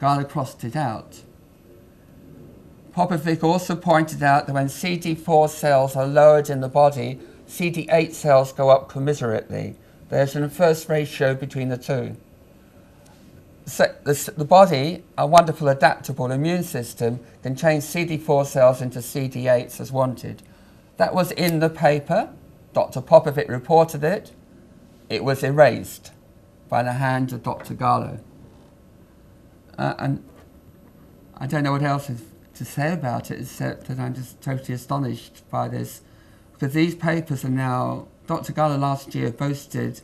Gallo crossed it out. Popovic also pointed out that when CD4 cells are lowered in the body, CD8 cells go up commensurately. There's an inverse ratio between the two. So the body, a wonderful adaptable immune system, can change CD4 cells into CD8s as wanted. That was in the paper. Dr. Popovic reported it. It was erased by the hand of Dr. Gallo. And I don't know what else is to say about it, except that I'm just totally astonished by this, because these papers are now, Dr. Gallo last year boasted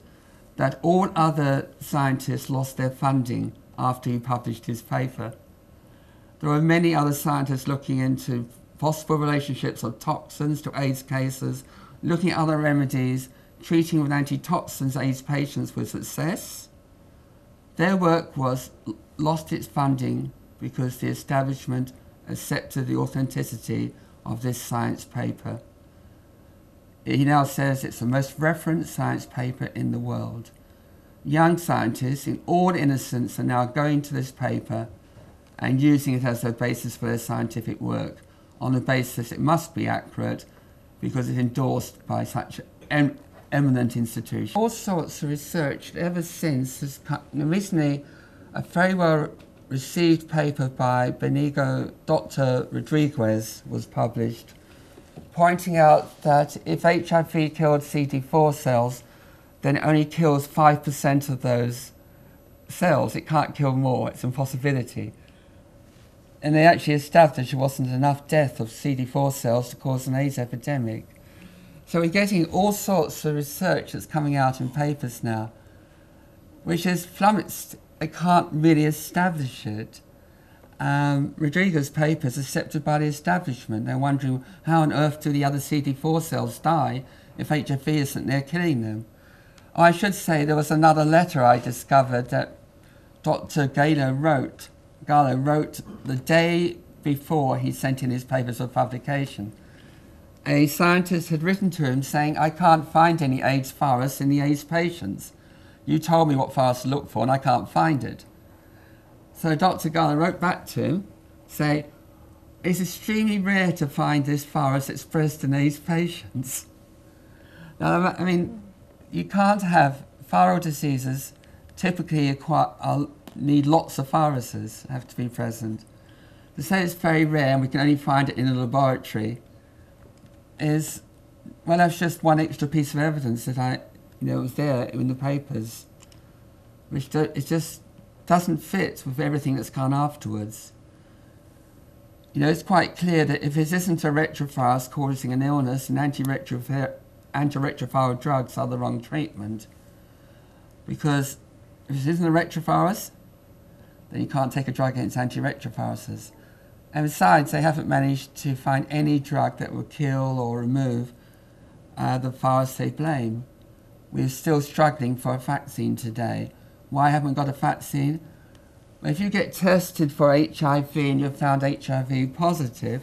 that all other scientists lost their funding after he published his paper. There are many other scientists looking into possible relationships of toxins to AIDS cases, looking at other remedies, treating with antitoxins AIDS patients with success. Their work lost its funding because the establishment accepted the authenticity of this science paper. He now says it's the most referenced science paper in the world. Young scientists, in all innocence, are now going to this paper and using it as their basis for their scientific work, on the basis it must be accurate because it's endorsed by such eminent institutions. All sorts of research ever since has come. Recently, a very well received paper by Dr. Rodriguez was published, pointing out that if HIV killed CD4 cells, then it only kills 5% of those cells. It can't kill more, it's an impossibility. And they actually established there wasn't enough death of CD4 cells to cause an AIDS epidemic. So we're getting all sorts of research that's coming out in papers now, which is flummoxed. They can't really establish it. Rodriguez's paper is accepted by the establishment. They're wondering how on earth do the other CD4 cells die if HIV isn't there killing them. Oh, I should say there was another letter I discovered that Dr. Gallo wrote the day before he sent in his papers for publication. A scientist had written to him saying, I can't find any AIDS virus in the AIDS patients. You told me what virus to look for and I can't find it. So Dr. Gallo wrote back to him, say, it's extremely rare to find this virus expressed in AIDS patients. Now, I mean, you can't have viral diseases typically need lots of viruses have to be present. To say it's very rare and we can only find it in a laboratory is, well, that's just one extra piece of evidence that was there in the papers, which it just doesn't fit with everything that's gone afterwards. It's quite clear that if it isn't a retrovirus causing an illness, and antiretroviral drugs are the wrong treatment. Because if it isn't a retrovirus, then you can't take a drug against antiretroviruses. And besides, they haven't managed to find any drug that will kill or remove the virus they blame. We're still struggling for a vaccine today. Why haven't we got a vaccine? Well, if you get tested for HIV and you're found HIV positive,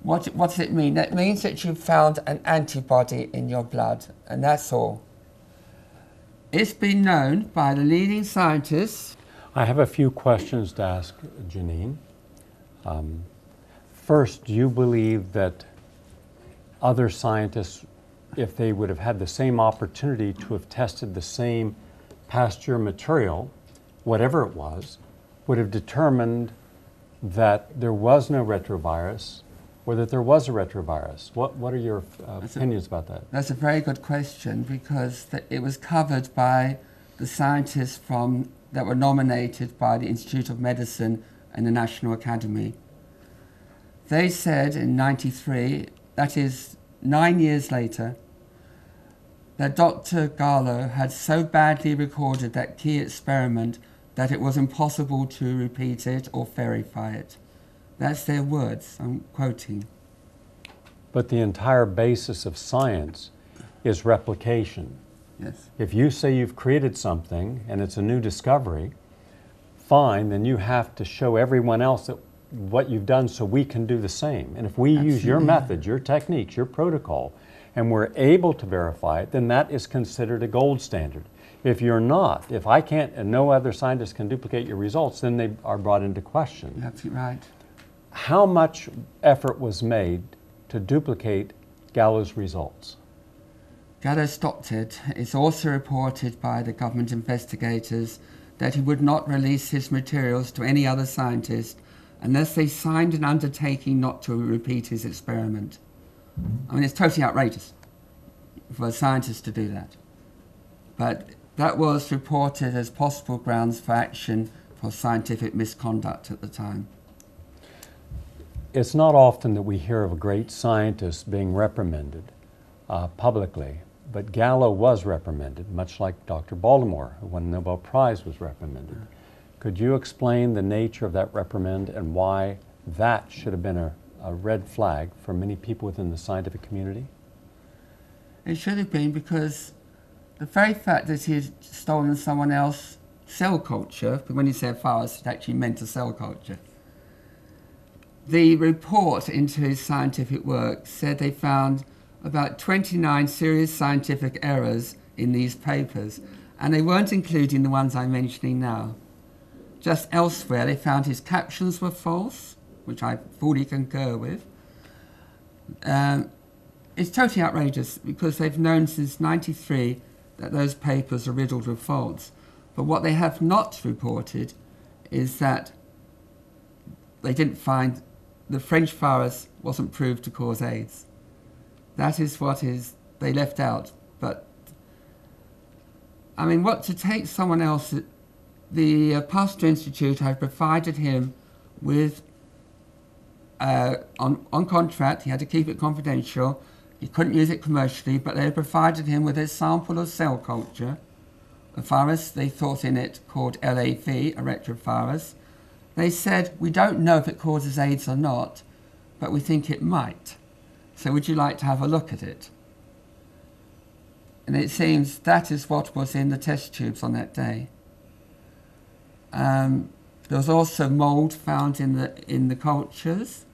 what does it mean? That means that you've found an antibody in your blood, and that's all. It's been known by the leading scientists. I have a few questions to ask Janine. First, do you believe that other scientists, if they would have had the same opportunity to have tested the same Pasteur material, whatever it was, would have determined that there was no retrovirus or that there was a retrovirus? What are your opinions about that? That's a very good question, because it was covered by the scientists that were nominated by the Institute of Medicine and the National Academy. They said in '93, that is 9 years later, that Dr. Gallo had so badly recorded that key experiment that it was impossible to repeat it or verify it. That's their words, I'm quoting. But the entire basis of science is replication. Yes. If you say you've created something and it's a new discovery, fine, then you have to show everyone else that what you've done so we can do the same. And if we use your methods, your techniques, your protocol, and we're able to verify it, then that is considered a gold standard. If you're not, if I can't and no other scientist can duplicate your results, then they are brought into question. You're absolutely right. How much effort was made to duplicate Gallo's results? Gallo stopped it. It's also reported by the government investigators that he would not release his materials to any other scientist unless they signed an undertaking not to repeat his experiment. I mean, it's totally outrageous for a scientist to do that. But that was reported as possible grounds for action for scientific misconduct at the time. It's not often that we hear of a great scientist being reprimanded publicly, but Gallo was reprimanded, much like Dr. Baltimore, who won the Nobel Prize, was reprimanded. Could you explain the nature of that reprimand and why that should have been a red flag for many people within the scientific community? It should have been because the very fact that he had stolen someone else's cell culture, when he said virus, it actually meant a cell culture. The report into his scientific work said they found about 29 serious scientific errors in these papers, and they weren't including the ones I'm mentioning now. Just elsewhere, they found his captions were false, which I fully concur with. It's totally outrageous because they've known since '93 that those papers are riddled with faults. But what they have not reported is that they didn't find the French virus wasn't proved to cause AIDS. That is what they left out. But, I mean, what to take someone else, the Pasteur Institute had provided him with, on contract, he had to keep it confidential, he couldn't use it commercially, but they provided him with a sample of cell culture, a virus they thought in it called LAV, a retrovirus. They said, we don't know if it causes AIDS or not, but we think it might. So would you like to have a look at it? And it seems that is what was in the test tubes on that day. There was also mold found in the cultures.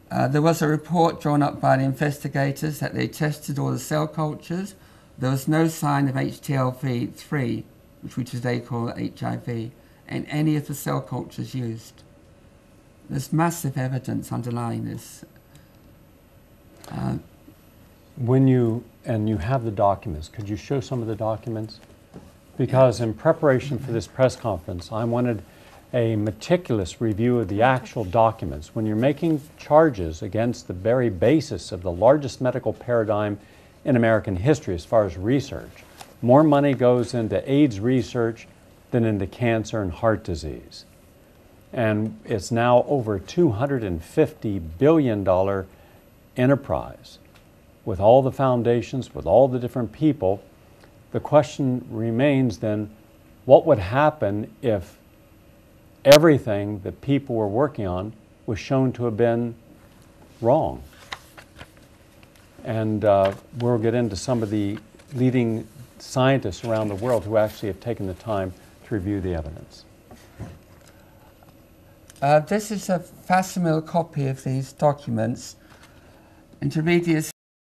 There was a report drawn up by the investigators that they tested all the cell cultures. There was no sign of HTLV3, which they call HIV, in any of the cell cultures used. There's massive evidence underlying this. When you have the documents, could you show some of the documents? Because in preparation for this press conference, I wanted a meticulous review of the actual documents. When you're making charges against the very basis of the largest medical paradigm in American history as far as research, more money goes into AIDS research than into cancer and heart disease. And it's now over $250 billion enterprise. With all the foundations, with all the different people, the question remains then, what would happen if everything that people were working on was shown to have been wrong? And we'll get into some of the leading scientists around the world who actually have taken the time to review the evidence. This is a facsimile copy of these documents. And to read the